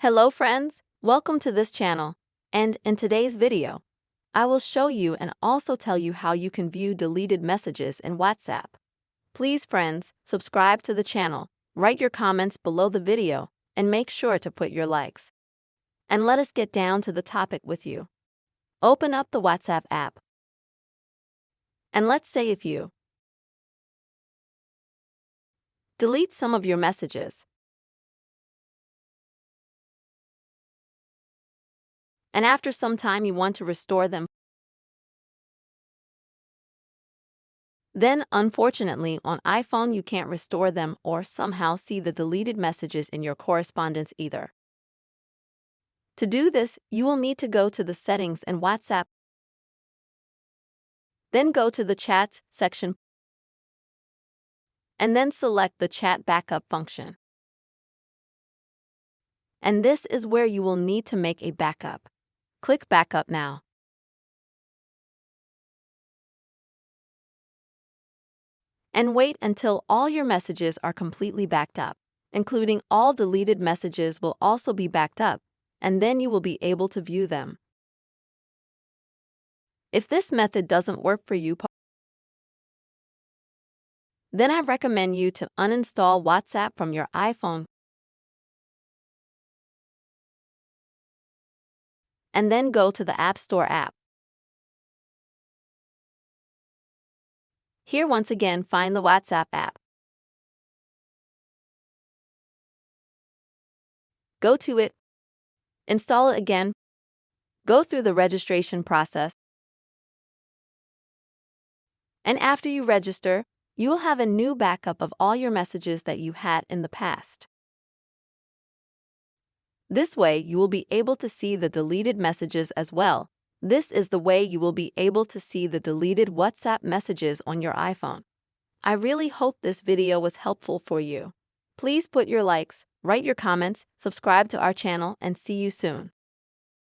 Hello friends, welcome to this channel, and in today's video, I will show you and also tell you how you can view deleted messages in WhatsApp. Please friends, subscribe to the channel, write your comments below the video, and make sure to put your likes. And let us get down to the topic with you. Open up the WhatsApp app. And let's say if you delete some of your messages, and after some time you want to restore them, then unfortunately on iPhone you can't restore them or somehow see the deleted messages in your correspondence either. To do this, you will need to go to the settings in WhatsApp, then go to the Chats section, and then select the Chat Backup function. And this is where you will need to make a backup. Click Backup now. And wait until all your messages are completely backed up, including all deleted messages will also be backed up, and then you will be able to view them. If this method doesn't work for you, then I recommend you to uninstall WhatsApp from your iPhone and then go to the App Store app. Here once again find the WhatsApp app. Go to it, install it again, go through the registration process, and after you register, you will have a new backup of all your messages that you had in the past. This way, you will be able to see the deleted messages as well. This is the way you will be able to see the deleted WhatsApp messages on your iPhone. I really hope this video was helpful for you. Please put your likes, write your comments, subscribe to our channel, and see you soon.